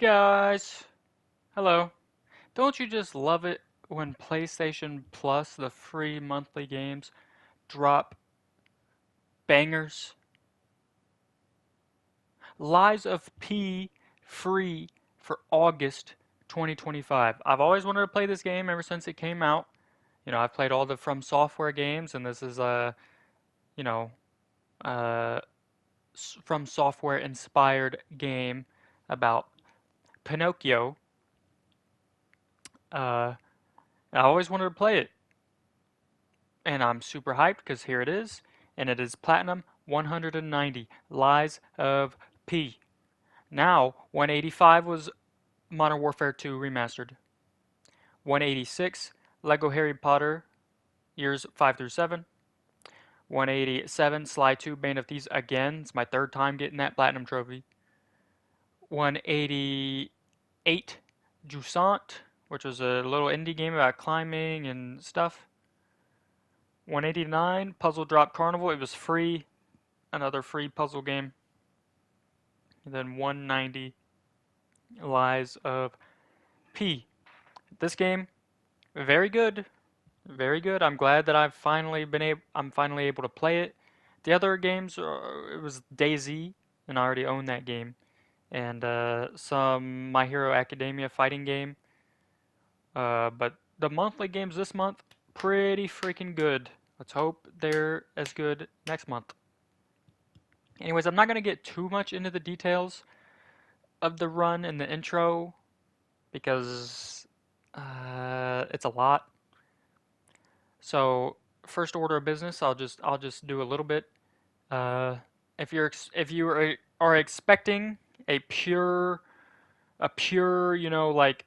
Guys, hello. Don't you just love it when PlayStation Plus, the free monthly games, drop bangers? Lies of P free for August 2025. I've always wanted to play this game ever since it came out. I've played all the From Software games, and this is a, you know, uh, From Software inspired game about Pinocchio. Uh, I always wanted to play it. And I'm super hyped because here it is, and it is Platinum 190 Lies of P. Now, 185 was Modern Warfare 2 Remastered. 186 Lego Harry Potter Years 5 through 7. 187 Sly 2 Bane of Thieves again. It's my third time getting that Platinum trophy. 188 Jusant, which was a little indie game about climbing and stuff. 189 Puzzle Drop Carnival. It was free, another free puzzle game. And then 190 Lies of P. This game, very good, very good. I'm glad that I'm finally able to play it. The other games, it was DayZ, and I already own that game, and some My Hero Academia fighting game. But the monthly games this month, pretty freaking good. Let's hope they're as good next month. Anyways, I'm not gonna get too much into the details of the run in the intro because it's a lot. So first order of business, I'll just do a little bit. Uh, if you are expecting a pure like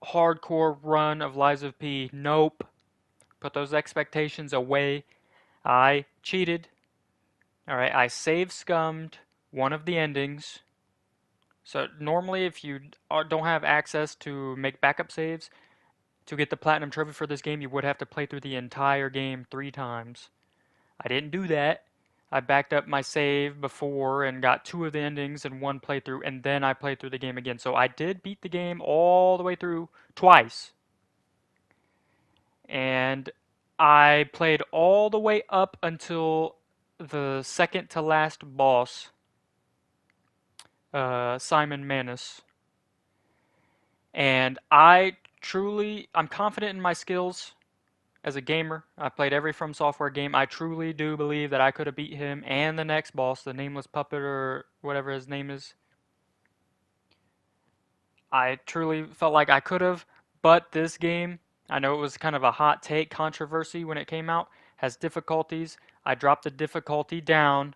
hardcore run of Lies of P, nope. Put those expectations away. I cheated. All right, I save scummed one of the endings. So normally, if you don't have access to make backup saves, to get the platinum trophy for this game, you would have to play through the entire game 3 times. I didn't do that. I backed up my save before and got 2 of the endings in one playthrough, and then I played through the game again. So I did beat the game all the way through twice. And I played all the way up until the second to last boss, Simon Manus. And I'm confident in my skills as a gamer. I played every From Software game. I truly do believe that I could have beat him and the next boss, the Nameless Puppet or whatever his name is. I truly felt like I could have, but this game, I know it was kind of a hot take controversy when it came out, has difficulties. I dropped the difficulty down,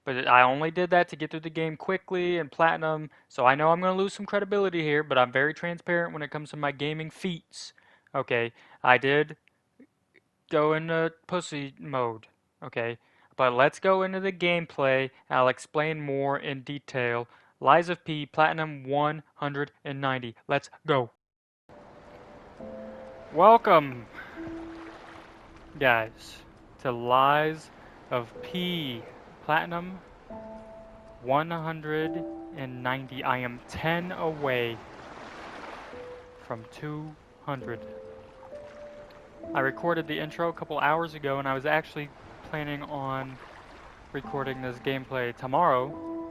but I only did that to get through the game quickly and platinum, so I know I'm going to lose some credibility here, but I'm very transparent when it comes to my gaming feats. Okay, I did go into pussy mode, okay? But let's go into the gameplay. I'll explain more in detail. Lies of P, Platinum 190. Let's go. Welcome, guys, to Lies of P, Platinum 190. I am 10 away from 200. I recorded the intro a couple hours ago, and I was actually planning on recording this gameplay tomorrow,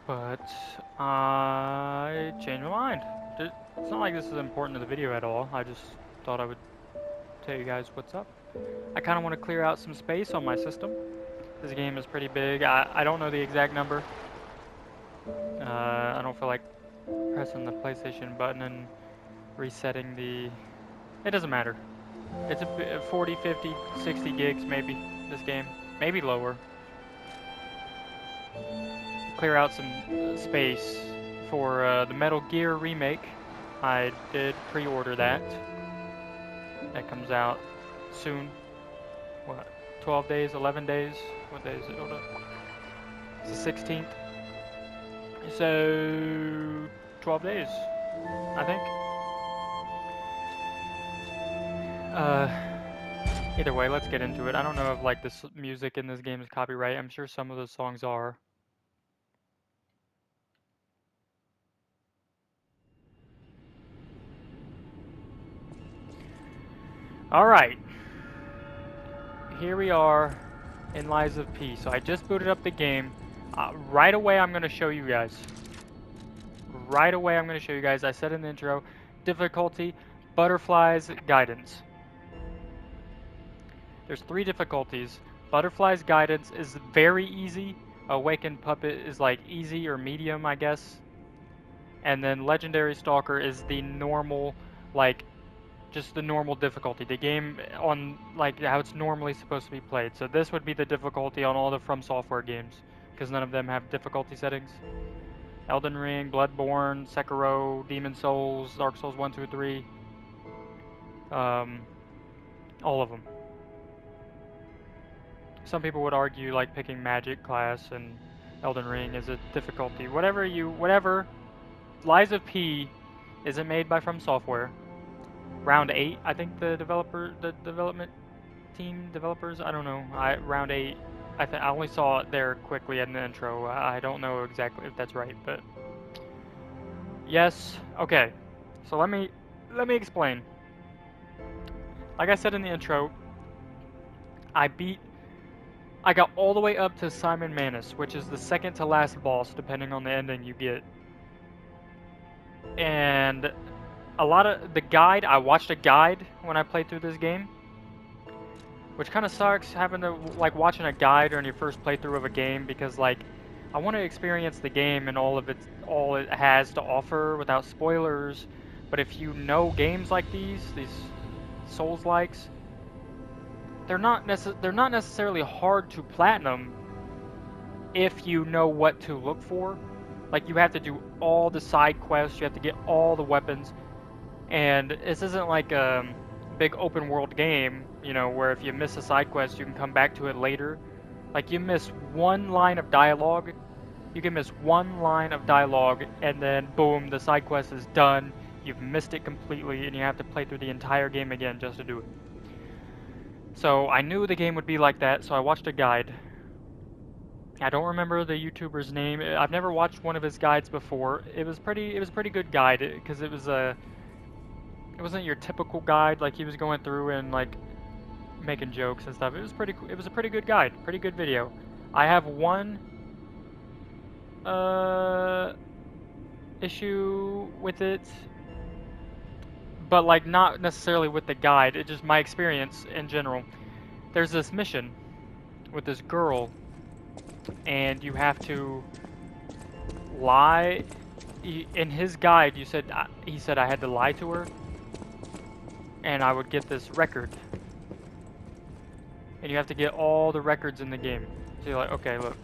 but I changed my mind. It's not like this is important to the video at all. I just thought I would tell you guys what's up. I kind of want to clear out some space on my system. This game is pretty big. I don't know the exact number. I don't feel like pressing the PlayStation button and resetting the... It doesn't matter. It's a 40, 50, 60 gigs maybe, this game. Maybe lower. Clear out some space for the Metal Gear remake. I did pre-order that. That comes out soon. What? 12 days? 11 days? What day is it? Hold up. It's the 16th. So 12 days, I think. Either way, let's get into it. I don't know if like this music in this game is copyright. I'm sure some of the songs are. Alright. Here we are in Lies of P. So I just booted up the game. Right away I'm going to show you guys. Right away I'm going to show you guys. I said in the intro, difficulty, Butterfly's Guidance. There's 3 difficulties. Butterfly's Guidance is very easy. Awakened Puppet is like easy or medium, I guess. And then Legendary Stalker is the normal, like, just the normal difficulty. The game on, like, how it's normally supposed to be played. So this would be the difficulty on all the From Software games, because none of them have difficulty settings. Elden Ring, Bloodborne, Sekiro, Demon Souls, Dark Souls 1, 2, 3. All of them. Some people would argue like picking Magic class and Elden Ring is a difficulty. Whatever. Lies of P isn't made by From Software. Round 8, I think the development team developers, I don't know. Round 8, I only saw it there quickly in the intro. I don't know exactly if that's right, but yes. Okay. So let me explain. Like I said in the intro, I got all the way up to Simon Manus, which is the second to last boss, depending on the ending you get. And a lot of the guide, I watched a guide when I played through this game, which kind of sucks having to like watching a guide on your first playthrough of a game because like I want to experience the game and all it has to offer without spoilers. But if you know games like these Souls likes, they're not necessarily hard to platinum if you know what to look for. Like you have to do all the side quests, you have to get all the weapons, and this isn't like a big open world game, you know, where if you miss a side quest you can come back to it later. Like you miss one line of dialogue, you can miss one line of dialogue and then boom, the side quest is done, you've missed it completely and you have to play through the entire game again just to do it. So I knew the game would be like that, so I watched a guide. I don't remember the YouTuber's name. I've never watched one of his guides before. It was a pretty good guide because it wasn't your typical guide, like he was going through and like making jokes and stuff. It was a pretty good guide, pretty good video. I have one issue with it, but like not necessarily with the guide, it's just my experience in general. There's this mission with this girl and you have to lie. In his guide, he said I had to lie to her, and I would get this record. And you have to get all the records in the game. So you're like, okay, look,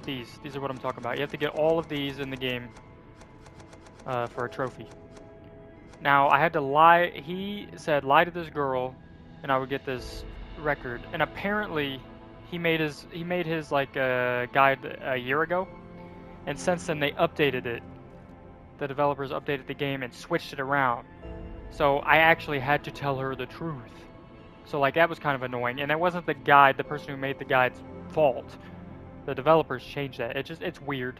these are what I'm talking about. You have to get all of these in the game for a trophy. Now I had to lie. He said lie to this girl, and I would get this record. And apparently, he made his like guide a year ago. And since then, they updated it. The developers updated the game and switched it around. So I actually had to tell her the truth. So like that was kind of annoying. And that wasn't the person who made the guide's fault. The developers changed that. It's weird.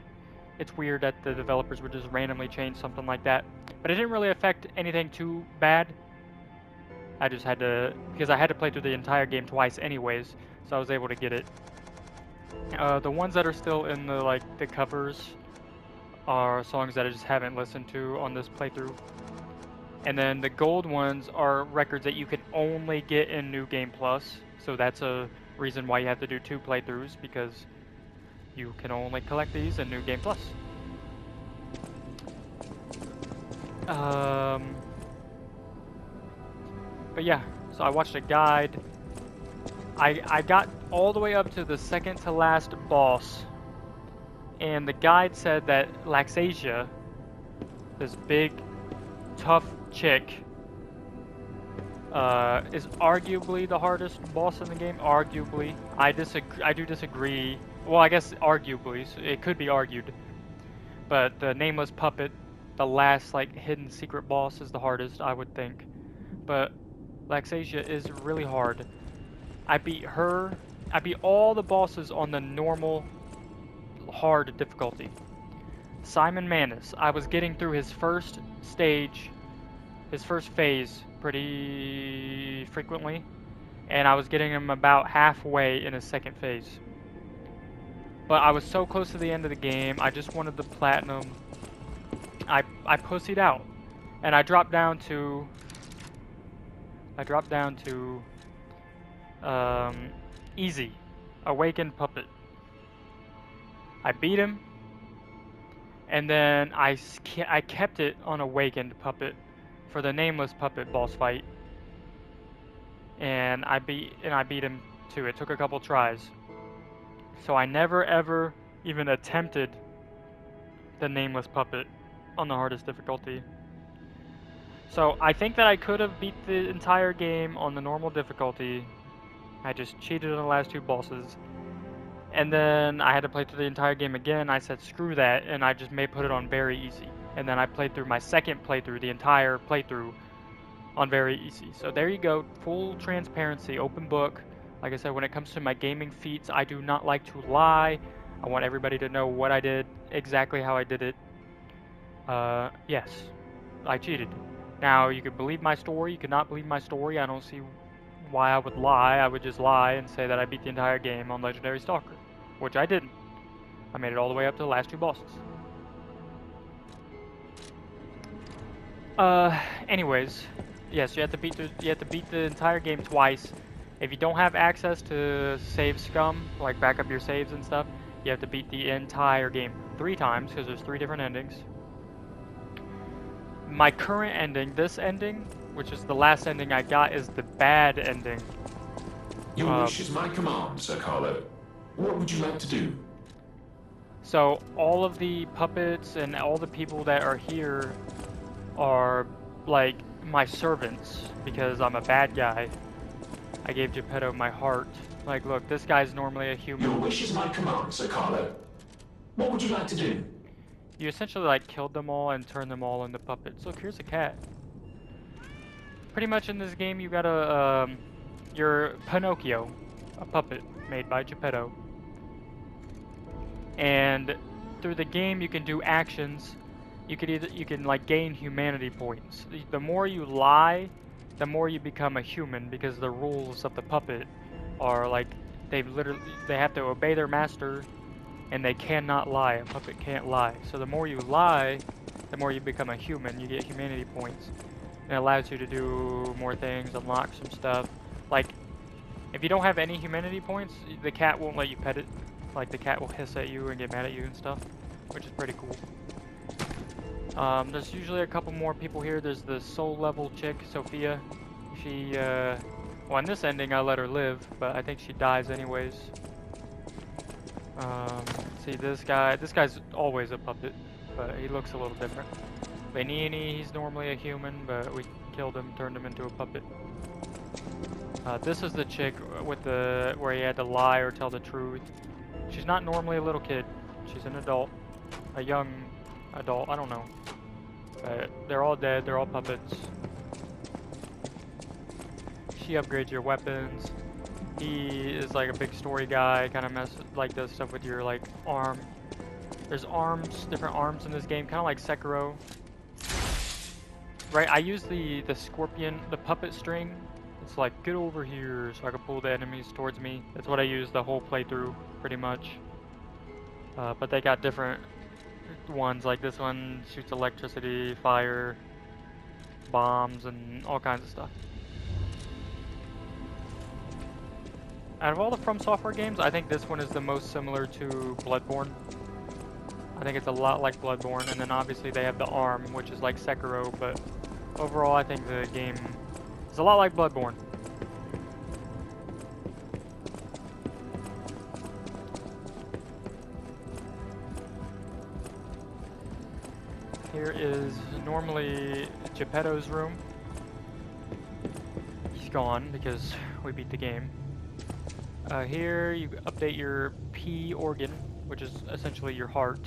It's weird that the developers would just randomly change something like that. But it didn't really affect anything too bad. I just had to, because I had to play through the entire game twice anyways, so I was able to get it. The ones that are still in the covers are songs that I just haven't listened to on this playthrough. And then the gold ones are records that you can only get in New Game Plus. So that's a reason why you have to do 2 playthroughs, because you can only collect these in New Game Plus. But yeah, so I watched a guide. I got all the way up to the second to last boss, and the guide said that Laxasia, this big, tough chick, is arguably the hardest boss in the game. Arguably, I do disagree. Well, I guess arguably, so it could be argued. But the Nameless Puppet, the last like hidden secret boss, is the hardest, I would think. But Laxasia is really hard. I beat her. I beat all the bosses on the normal hard difficulty. Simon Manus, I was getting through his first stage his first phase pretty frequently, and I was getting him about halfway in his second phase. But I was so close to the end of the game, I just wanted the platinum. I pussied out, and I dropped down to easy, awakened puppet. I beat him, and then I kept it on awakened puppet for the nameless puppet boss fight, and I beat him too. It took a couple tries, so I never ever even attempted the nameless puppet on the hardest difficulty. So I think that I could have beat the entire game on the normal difficulty. I just cheated on the last two bosses. And then I had to play through the entire game again. I said screw that, and I just put it on very easy. And then I played through my second playthrough, the entire playthrough, on very easy. So there you go, full transparency, open book. Like I said, when it comes to my gaming feats, I do not like to lie. I want everybody to know what I did, exactly how I did it. Yes, I cheated. Now, you could believe my story, you could not believe my story. I don't see why I would lie. I would just lie and say that I beat the entire game on Legendary Stalker, which I didn't. I made it all the way up to the last two bosses. Anyways, yes, you have to beat the entire game twice. If you don't have access to save scum, like back up your saves and stuff, you have to beat the entire game 3 times because there's 3 different endings. My current ending, this ending, which is the last ending I got, is the bad ending. Your wish is my command, Sir Carlo. What would you like to do? So all of the puppets and all the people that are here are like my servants because I'm a bad guy. I gave Geppetto my heart. Like, look, this guy's normally a human. Your wish is my command, Sir Carlo. What would you like to do? You essentially like killed them all and turned them all into puppets. Look, here's a cat. Pretty much in this game, you gotta you're Pinocchio, a puppet made by Geppetto. And through the game, you can do actions. You can like gain humanity points. The more you lie, the more you become a human because the rules of the puppet are like they have to obey their master, and they cannot lie. A puppet can't lie. So the more you lie, the more you become a human. You get humanity points, and it allows you to do more things, unlock some stuff. Like if you don't have any humanity points, the cat won't let you pet it. Like the cat will hiss at you and get mad at you and stuff, which is pretty cool. There's usually a couple more people here. There's the soul level chick, Sophia. She, well, in this ending I let her live, but I think she dies anyways. See this guy. This guy's always a puppet, but he looks a little different. Benini, he's normally a human, but we killed him, turned him into a puppet. This is the chick with the where he had to lie or tell the truth. She's not normally a little kid. She's an adult, a young adult. I don't know. They're all dead. They're all puppets. She upgrades your weapons. He is like a big story guy. Kind of does stuff with your like arm. There's arms, different arms in this game, kind of like Sekiro. Right, I use the scorpion, the puppet string. It's like, get over here so I can pull the enemies towards me. That's what I use the whole playthrough, pretty much. But they got different ones, like this one shoots electricity, fire, bombs, and all kinds of stuff. Out of all the From Software games, I think this one is the most similar to Bloodborne. I think it's a lot like Bloodborne, and then obviously they have the arm, which is like Sekiro, but overall I think the game is a lot like Bloodborne. Here is normally Geppetto's room. He's gone because we beat the game. Here you update your P organ, which is essentially your heart,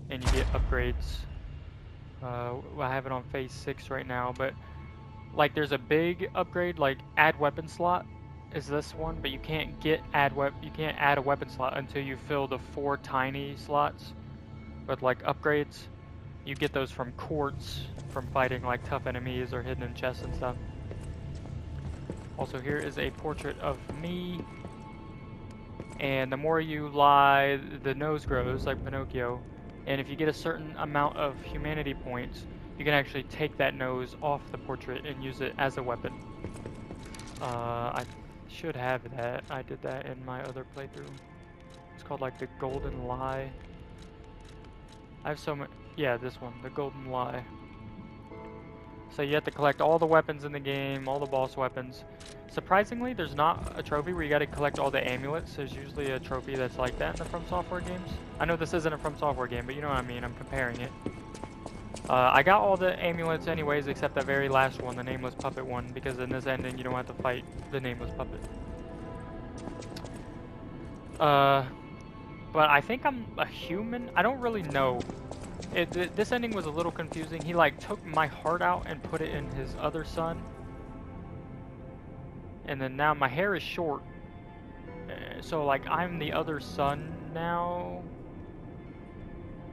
and you get upgrades. I have it on phase 6 right now, but like there's a big upgrade, like add weapon slot is this one, but you can't add a weapon slot until you fill the 4 tiny slots with like upgrades. You get those from quartz, from fighting like tough enemies or hidden in chests and stuff. Also, here is a portrait of me. And the more you lie, the nose grows, like Pinocchio. And if you get a certain amount of humanity points, you can actually take that nose off the portrait and use it as a weapon. I should have that. I did that in my other playthrough. It's called like the Golden Lie. I have so much. Yeah, this one, the Golden Lie. So you have to collect all the weapons in the game, all the boss weapons. Surprisingly, there's not a trophy where you gotta collect all the amulets. There's usually a trophy that's like that in the From Software games. I know this isn't a From Software game, but you know what I mean, I'm comparing it. I got all the amulets anyways, except the very last one, the Nameless Puppet one, because in this ending you don't have to fight the Nameless Puppet. But I think I'm a human. I don't really know. This ending was a little confusing. He like took my heart out and put it in his other son. And then now my hair is short. So like I'm the other son now.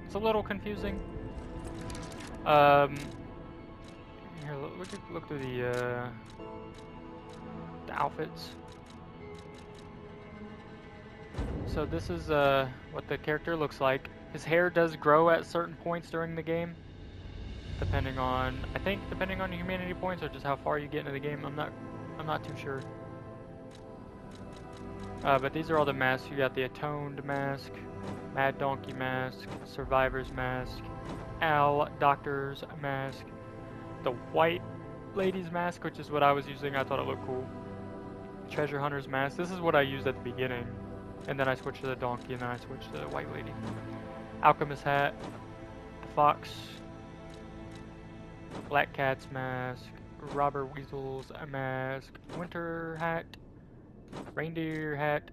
It's a little confusing. Here, look through the outfits. So this is what the character looks like. His hair does grow at certain points during the game, depending on depending on your humanity points or just how far you get into the game. I'm not too sure. But these are all the masks. You got the Atoned mask, Mad Donkey mask, Survivor's mask, Al Doctor's mask, the White Lady's mask, which is what I was using. I thought it looked cool. Treasure Hunter's mask. This is what I used at the beginning. And then I switched to the donkey, and then I switched to the white lady. Alchemist hat, fox, Black Cat's mask, Robber Weasel's mask, winter hat, reindeer hat,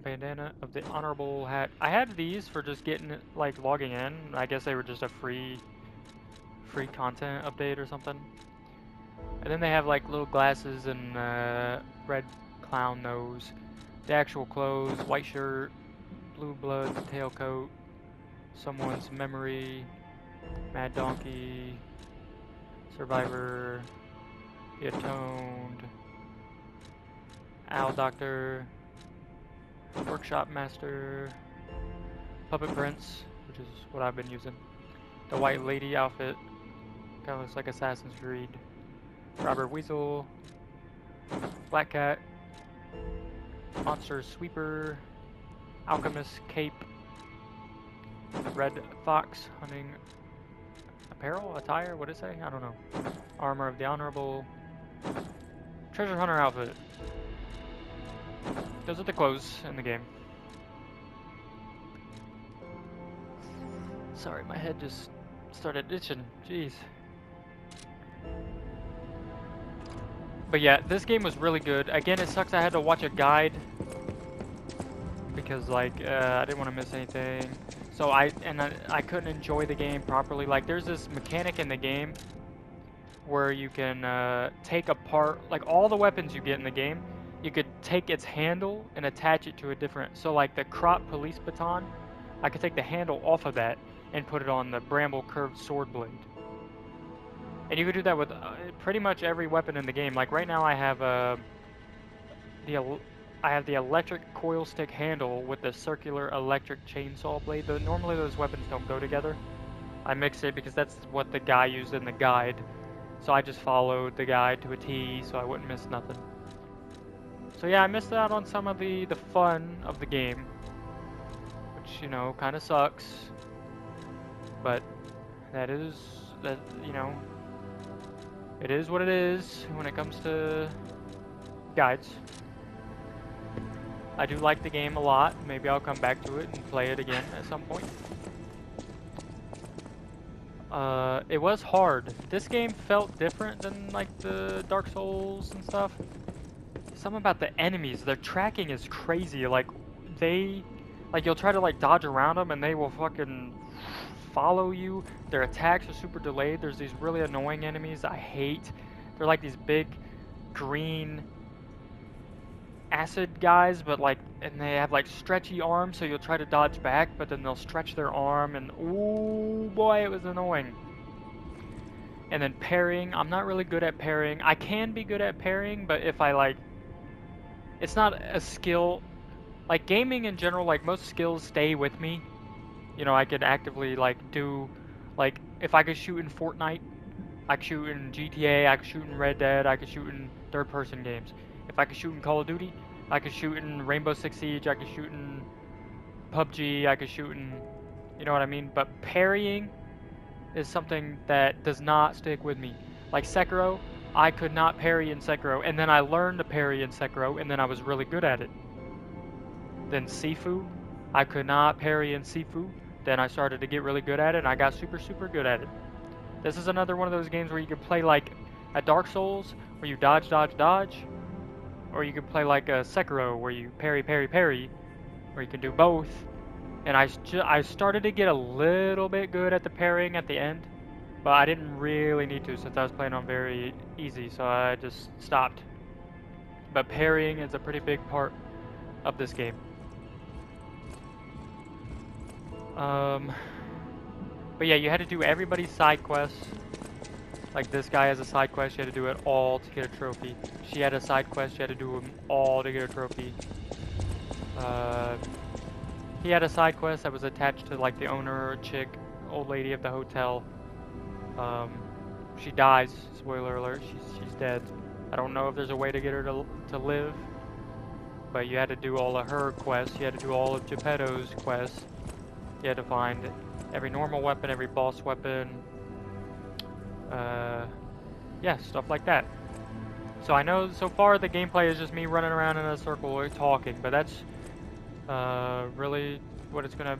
bandana of the honorable hat. I had these for just getting like logging in. I guess they were just a free content update or something. And then they have like little glasses and red clown nose. The actual clothes, white shirt, blue blood, tailcoat, someone's memory, Mad Donkey, Survivor, the Atoned, Owl Doctor, Workshop Master, Puppet Prince, which is what I've been using, the White Lady outfit, kind of looks like Assassin's Creed, Robber Weasel, Black Cat, Monster Sweeper, Alchemist Cape, Red Fox Hunting Apparel, Attire, what did it say? I don't know. Armor of the Honorable, Treasure Hunter outfit. Those are the clothes in the game. Sorry, my head just started itching. Jeez. But yeah, this game was really good. Again, it sucks I had to watch a guide because like I didn't want to miss anything. So I couldn't enjoy the game properly. Like there's this mechanic in the game where you can take apart like all the weapons you get in the game. You could take its handle and attach it to a different. So like the crop police baton, I could take the handle off of that and put it on the bramble curved sword blade. And you could do that with pretty much every weapon in the game. Like right now I have the electric coil stick handle with the circular electric chainsaw blade. Normally those weapons don't go together. I mixed it because that's what the guy used in the guide. So I just followed the guide to a T so I wouldn't miss nothing. So yeah, I missed out on some of the fun of the game. Which, you know, kind of sucks. But that, you know, it is what it is when it comes to guides. I do like the game a lot. Maybe I'll come back to it and play it again at some point. It was hard. This game felt different than like the Dark Souls and stuff. Something about the enemies, their tracking is crazy. Like you'll try to like dodge around them and they will fucking follow you. Their attacks are super delayed. There's these really annoying enemies I hate. They're like these big green acid guys, but like and they have like stretchy arms, so you'll try to dodge back, but then they'll stretch their arm, and ooh boy, it was annoying. And then parrying, I'm not really good at parrying. I can be good at parrying, but if I like, it's not a skill. Like gaming in general, like most skills stay with me. You know, I could actively like do, like if I could shoot in Fortnite, I could shoot in GTA, I could shoot in Red Dead, I could shoot in third-person games. If I could shoot in Call of Duty, I could shoot in Rainbow Six Siege, I could shoot in PUBG, I could shoot in, you know what I mean? But parrying is something that does not stick with me. Like Sekiro, I could not parry in Sekiro, and then I learned to parry in Sekiro, and then I was really good at it. Then Sifu, I could not parry in Sifu, then I started to get really good at it, and I got super, super good at it. This is another one of those games where you can play like a Dark Souls, where you dodge, dodge, dodge, or you can play like a Sekiro, where you parry, parry, parry, where you can do both. And I started to get a little bit good at the parrying at the end, but I didn't really need to since I was playing on very easy, so I just stopped. But parrying is a pretty big part of this game. Um, but yeah, you had to do everybody's side quests. Like this guy has a side quest, you had to do it all to get a trophy. She had a side quest, you had to do them all to get a trophy. Uh, he had a side quest that was attached to like the owner, chick, old lady of the hotel. Um, she dies. Spoiler alert. She's dead. I don't know if there's a way to get her to live, but you had to do all of her quests. You had to do all of Geppetto's quests. You had to find every normal weapon, every boss weapon. Yeah, stuff like that. So I know so far the gameplay is just me running around in a circle talking, but that's really what it's gonna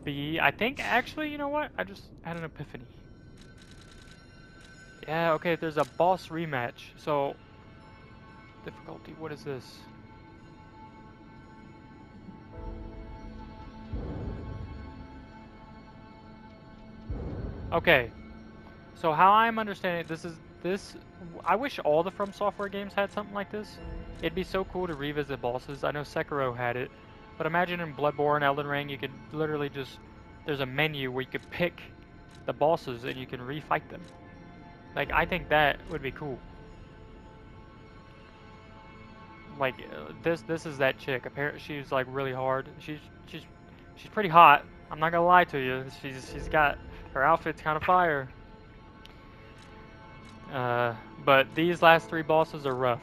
be. I think actually, you know what? I just had an epiphany. Yeah, okay, there's a boss rematch. So difficulty, what is this? Okay. So how I'm understanding this I wish all the From Software games had something like this. It'd be so cool to revisit bosses. I know Sekiro had it, but imagine in Bloodborne, Elden Ring, you could literally just there's a menu where you could pick the bosses and you can refight them. Like I think that would be cool. Like this is that chick. Apparently she's like really hard. She's pretty hot. I'm not gonna lie to you. She's got her outfit's kind of fire. But these last three bosses are rough.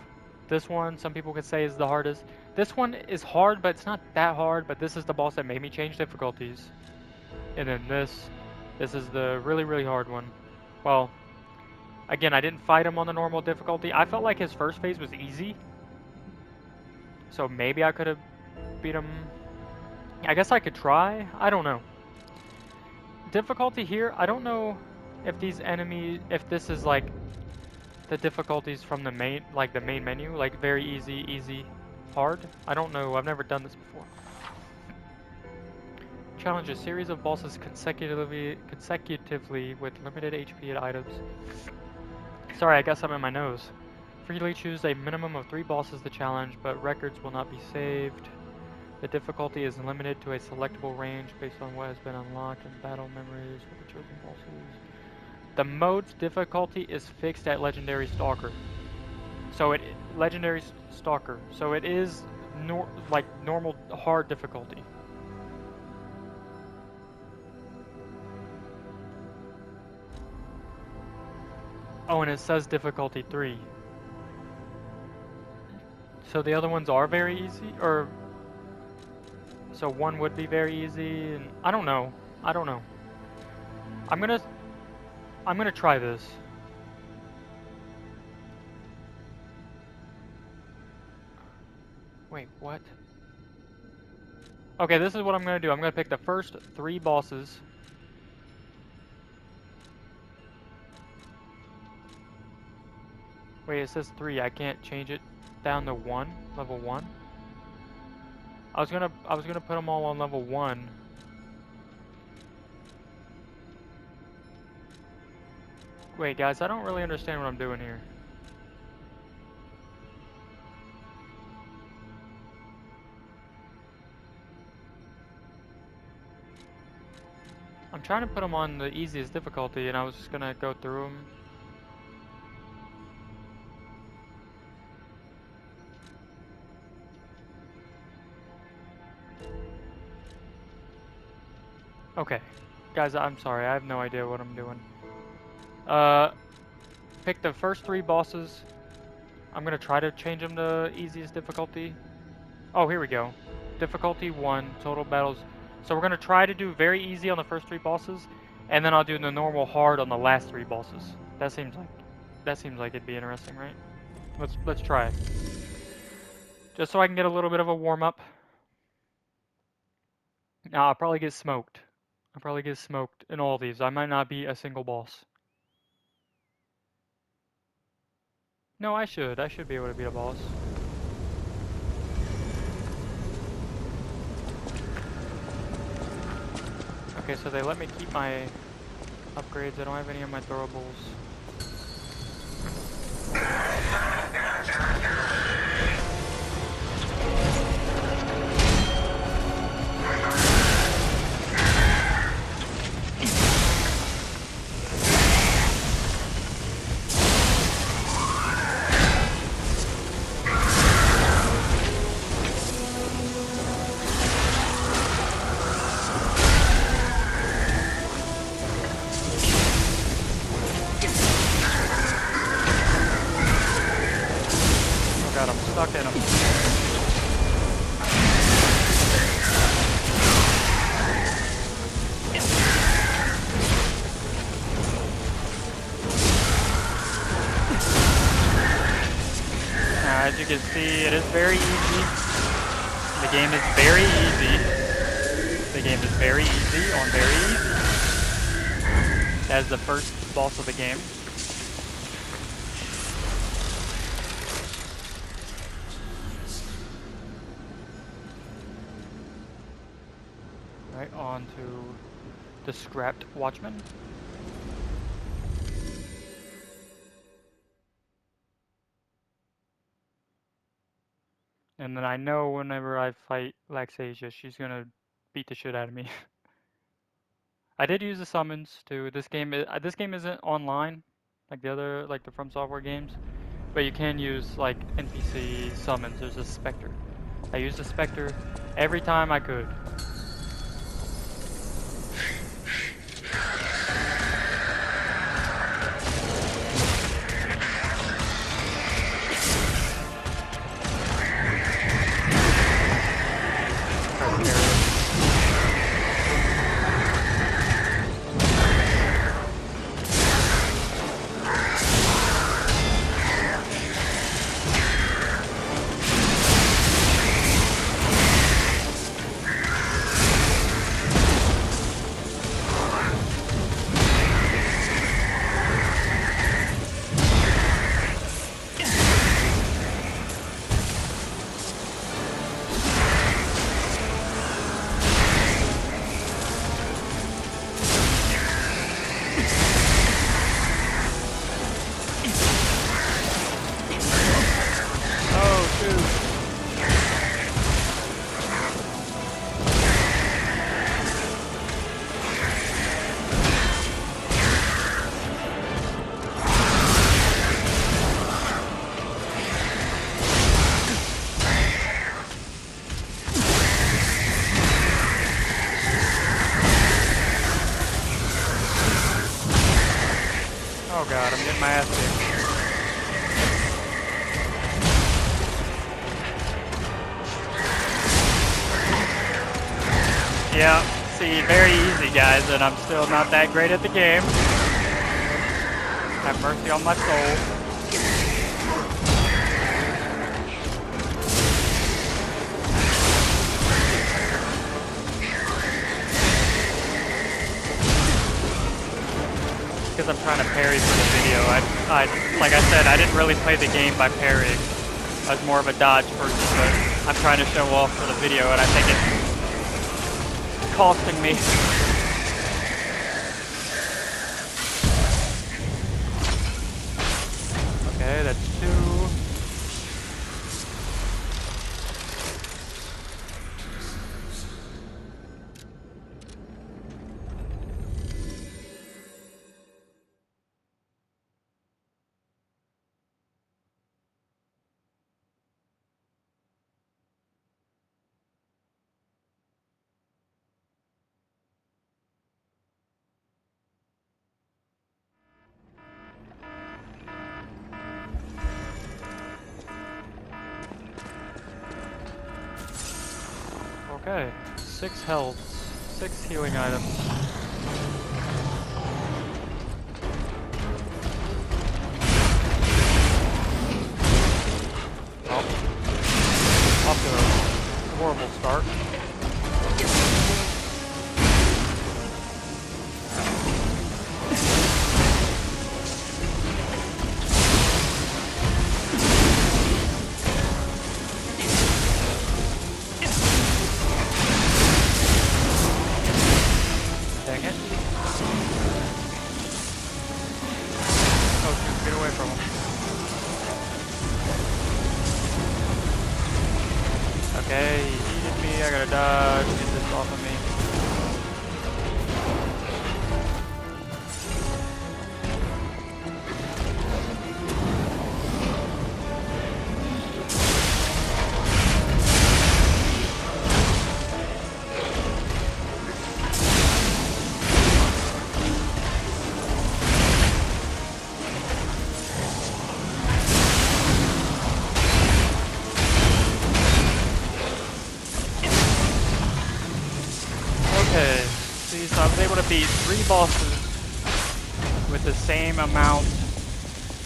This one, some people could say is the hardest. This one is hard, but it's not that hard. But this is the boss that made me change difficulties. And then this is the really, really hard one. Well, again, I didn't fight him on the normal difficulty. I felt like his first phase was easy. So maybe I could have beat him. I guess I could try. I don't know. Difficulty here, I don't know if these enemies, if this is like the difficulties from the main, like the main menu, like very easy, easy, hard. I don't know. I've never done this before. Challenge a series of bosses consecutively with limited HP and items. Sorry, I got something in my nose. Freely choose a minimum of 3 bosses to challenge, but records will not be saved. The difficulty is limited to a selectable range based on what has been unlocked and battle memories for the chosen bosses. The mode's difficulty is fixed at Legendary Stalker. So Legendary Stalker. So it is like normal hard difficulty. Oh, and it says difficulty 3. So the other ones are very easy, or so one would be very easy, and I don't know. I don't know. I'm gonna try this. Wait, what? Okay, this is what I'm gonna do. I'm gonna pick the first 3 bosses. Wait, it says 3. I can't change it down to 1, level 1. I was gonna put them all on level 1. Wait, guys, I don't really understand what I'm doing here. I'm trying to put them on the easiest difficulty, and I was just gonna go through them. Okay, guys, I'm sorry, I have no idea what I'm doing. Pick the first 3 bosses. I'm gonna try to change them to easiest difficulty. Oh, here we go. Difficulty 1, total battles. So we're gonna try to do very easy on the first 3 bosses, and then I'll do the normal hard on the last 3 bosses. That seems like it'd be interesting, right? Let's try it. Just so I can get a little bit of a warm up. Now I'll probably get smoked. I'll probably get smoked in all these. I might not be a single boss. No, I should. I should be able to beat a boss. Okay, so they let me keep my upgrades. I don't have any of my throwables. God, I'm stuck in them. Now, as you can see, it is very easy. The game is very easy. The game is very easy on very easy. That is the first boss of the game. Right, on to the Scrapped Watchman. And then I know whenever I fight Laxasia, she's gonna beat the shit out of me. I did use the summons too. This game isn't online like the From Software games, but you can use like NPC summons. There's a Spectre. I used the Spectre every time I could. Oh god, I'm getting my ass kicked. Yeah, see, very easy guys, and I'm still not that great at the game. Have mercy on my soul. Because I'm trying to parry for the video. Like I said, I didn't really play the game by parrying. I was more of a dodge person, but I'm trying to show off for the video, and I think it's costing me. Okay, that's 2. Okay, 6 health, 6 healing items. Oh, off to a horrible start. Dang it. Oh shoot, get away from him. Okay, he hit me, I gotta dodge, get this off of me. Okay, see, so I was able to beat 3 bosses with the same amount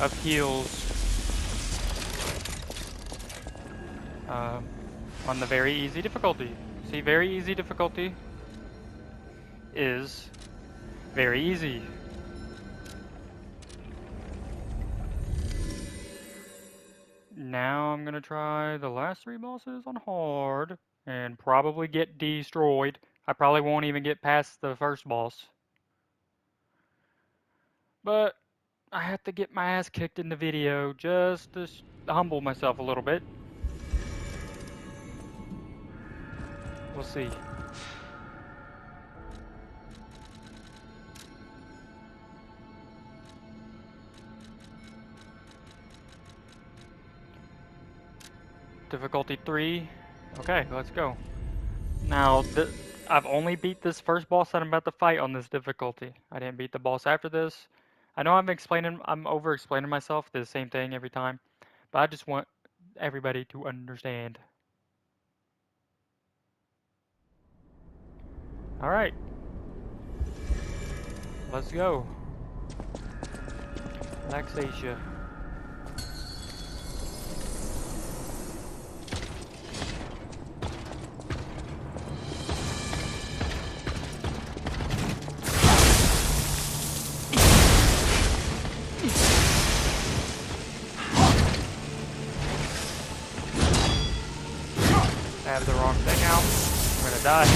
of heals on the very easy difficulty. See, very easy difficulty is very easy. Now I'm gonna try the last 3 bosses on hard and probably get destroyed. I probably won't even get past the first boss. But I have to get my ass kicked in the video just to humble myself a little bit. We'll see. Difficulty 3. Okay, let's go. Now, I've only beat this first boss that I'm about to fight on this difficulty. I didn't beat the boss after this. I know I'm over-explaining myself, the same thing every time, but I just want everybody to understand. Alright. Let's go. Laxatia. I have the wrong thing out. I'm gonna die.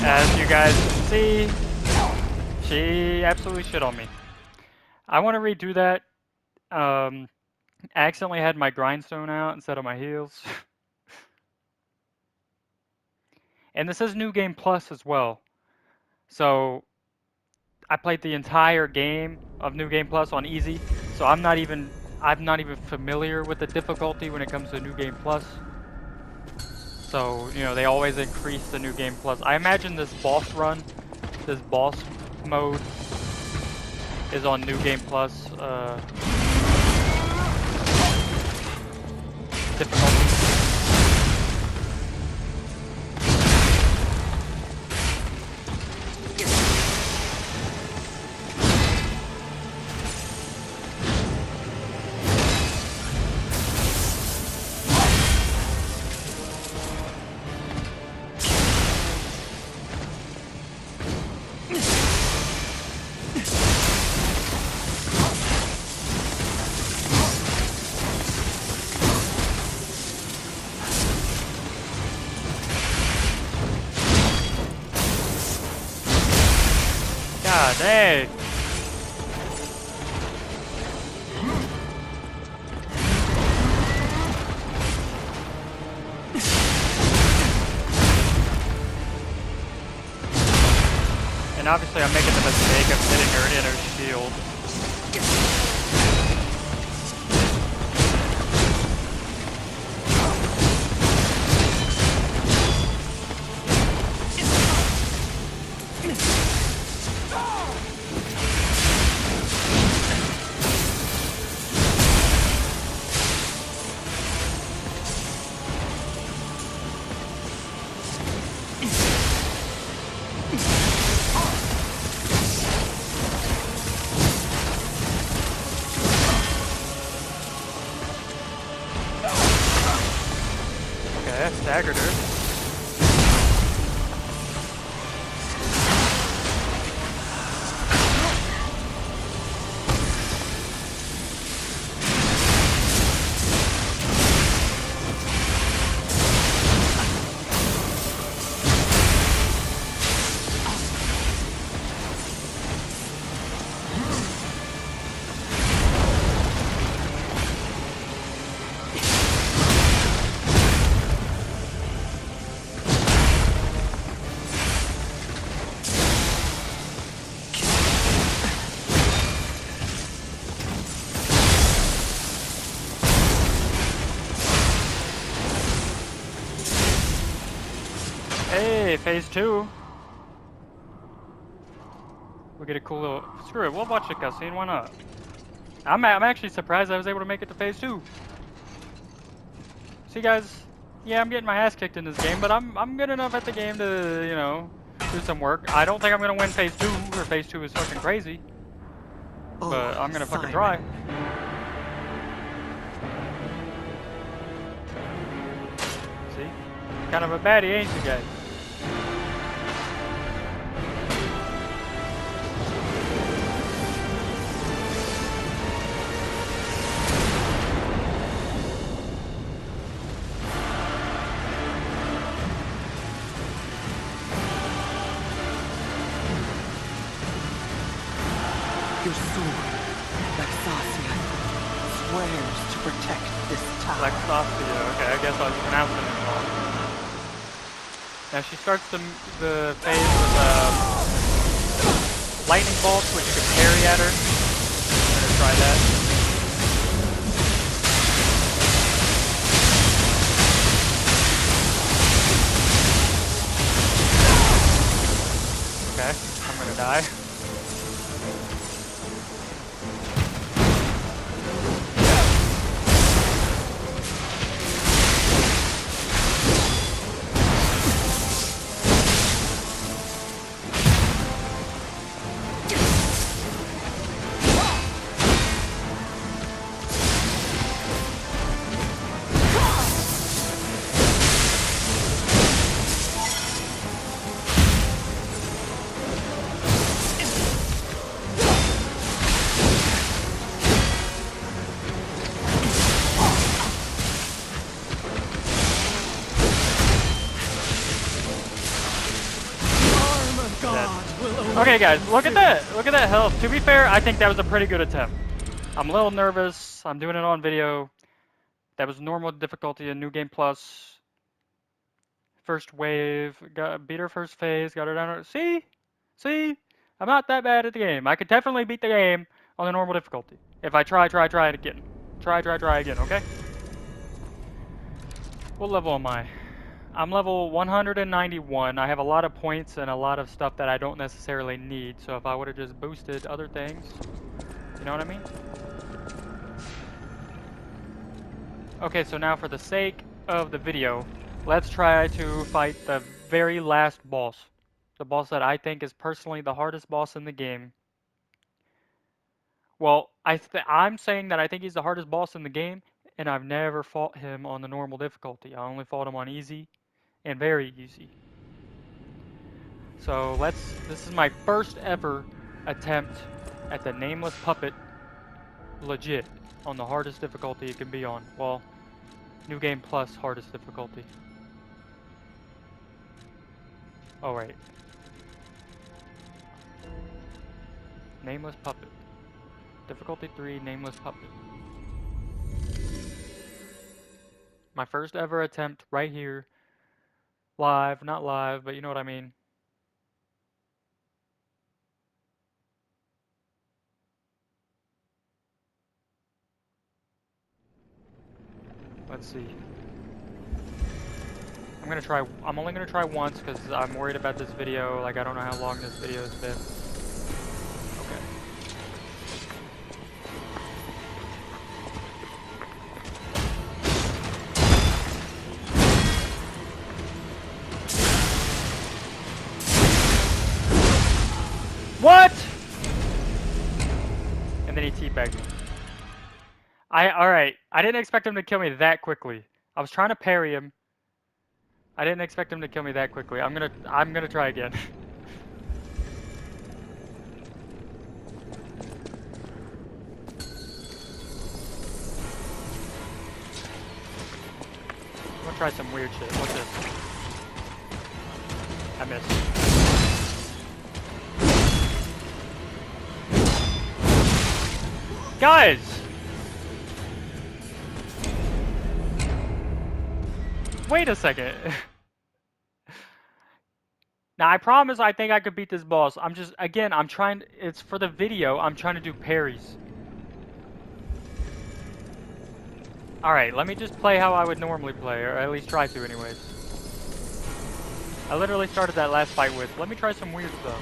As you guys can see, she absolutely shit on me. I want to redo that. I accidentally had my grindstone out instead of my heals. And this is New Game Plus as well. So I played the entire game of New Game Plus on easy. So I'm not even familiar with the difficulty when it comes to New Game Plus. So, you know, they always increase the New Game Plus. I imagine this boss run, this boss mode is on New Game Plus difficulty. God dang. And obviously I'm making the mistake of hitting her inner shield. Staggered her. Hey, phase 2. We get a cool little... Screw it, we'll watch the cutscene, why not? I'm actually surprised I was able to make it to phase 2. See guys, yeah, I'm getting my ass kicked in this game, but I'm good enough at the game to, you know, do some work. I don't think I'm gonna win phase 2, or phase 2 is fucking crazy. But I'm gonna fucking try. See? Kind of a baddie, ain't you guys? Your sword, Lexasia, swears to protect this tower. Lexasia, okay, I guess I was pronouncing it wrong. Now she starts the phase with lightning bolts, which you can parry at her. I'm gonna try that. Okay, I'm gonna die. Okay guys, look at that! Look at that health. To be fair, I think that was a pretty good attempt. I'm a little nervous. I'm doing it on video. That was normal difficulty in New Game Plus. First wave. Beat her first phase. Got her down. See? See? I'm not that bad at the game. I could definitely beat the game on the normal difficulty. If I try it again. Try again, okay? What level am I? I'm level 191. I have a lot of points and a lot of stuff that I don't necessarily need. So if I would have just boosted other things, you know what I mean? Okay, so now for the sake of the video, let's try to fight the very last boss. The boss that I think is personally the hardest boss in the game. Well, I'm saying that I think he's the hardest boss in the game, and I've never fought him on the normal difficulty. I only fought him on easy and very easy. So this is my first ever attempt at the Nameless Puppet legit on the hardest difficulty it can be on. Well, New Game Plus hardest difficulty. Oh right. Nameless Puppet. Difficulty 3, Nameless Puppet. My first ever attempt right here. Live, not live, but you know what I mean. Let's see. I'm only gonna try once because I'm worried about this video. Like I don't know how long this video has been. Okay. What? And then he teabagged me. Alright. I didn't expect him to kill me that quickly. I was trying to parry him. I didn't expect him to kill me that quickly. I'm gonna try again. I'm gonna try some weird shit. What's this? I missed. Guys! Wait a second. Now, I promise I think I could beat this boss. I'm just, again, I'm trying, it's for the video, I'm trying to do parries. Alright, let me just play how I would normally play, or at least try to anyways. I literally started that last fight with, let me try some weird stuff.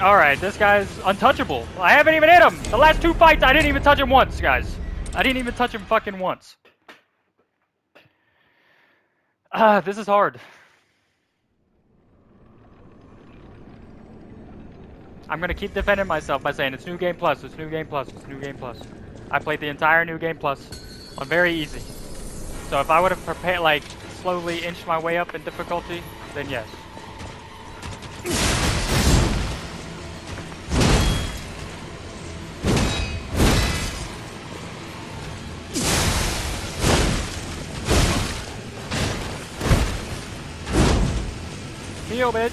Alright, this guy's untouchable. I haven't even hit him! The last 2 fights, I didn't even touch him once, guys. I didn't even touch him fucking once. This is hard. I'm gonna keep defending myself by saying it's New Game Plus, it's New Game Plus, it's New Game Plus. I played the entire New Game Plus on very easy. So if I would have prepared, like, slowly inched my way up in difficulty, then yes. Heal, bitch.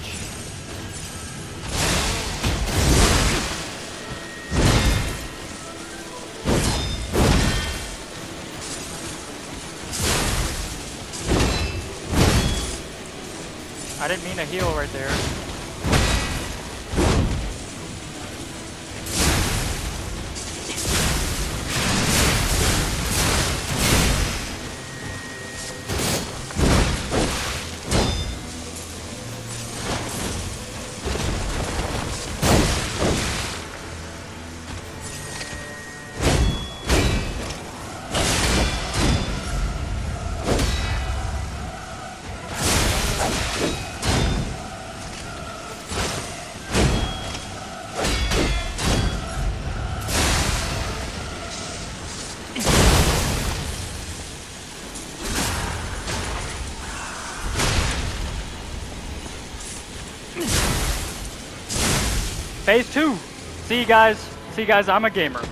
I didn't mean to heal right there. Phase 2. See guys, I'm a gamer.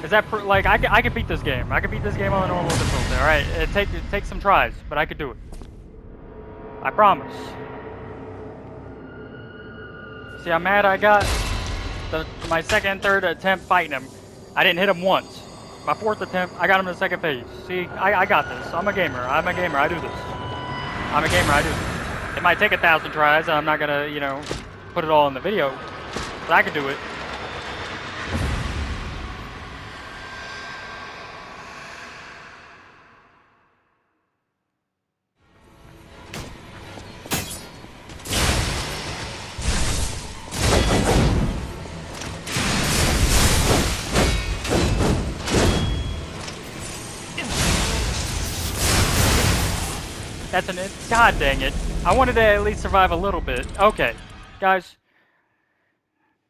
Is that like I could beat this game? I could beat this game on a normal difficulty. All right, it takes some tries, but I could do it. I promise. See, I'm mad I got my second and third attempt fighting him. I didn't hit him once. My 4th attempt, I got him in the second phase. See, I got this. I'm a gamer. I'm a gamer. I do this. I'm a gamer. I do this. It might take 1,000 tries, and I'm not gonna, you know, put it all in the video, but I can do it. That's an, god dang it. I wanted to at least survive a little bit. Okay, guys.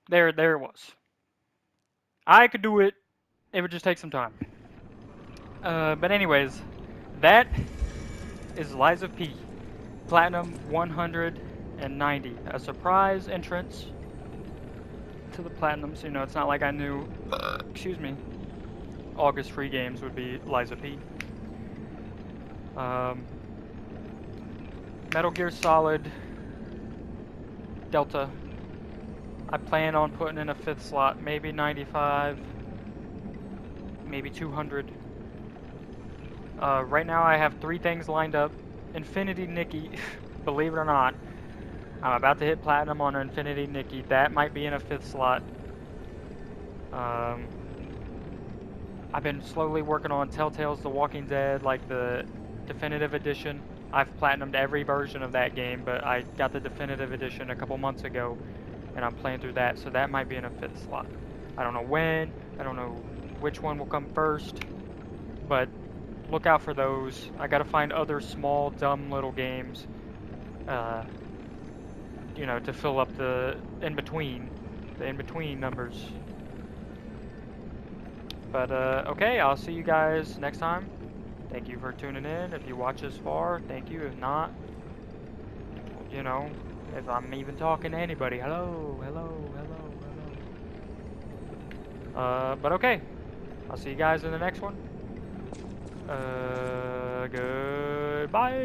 There it was. I could do it. It would just take some time. But anyways, that is Lies of P. Platinum 190. A surprise entrance to the Platinum, so you know, it's not like I knew, excuse me, August free games would be Lies of P. Metal Gear Solid Delta. I plan on putting in a 5th slot, maybe 95, maybe 200. Right now I have 3 things lined up. Infinity Nikki, believe it or not, I'm about to hit Platinum on Infinity Nikki. That might be in a 5th slot. I've been slowly working on Telltale's The Walking Dead, like the Definitive Edition. I've platinumed every version of that game, but I got the Definitive Edition a couple months ago, and I'm playing through that, so that might be in a 5th slot. I don't know when, I don't know which one will come first, but look out for those. I gotta find other small, dumb little games you know, to fill up the in-between numbers. But, okay, I'll see you guys next time. Thank you for tuning in. If you watch this far, thank you. If not, you know, if I'm even talking to anybody, hello, hello, hello, hello. But okay, I'll see you guys in the next one. Goodbye.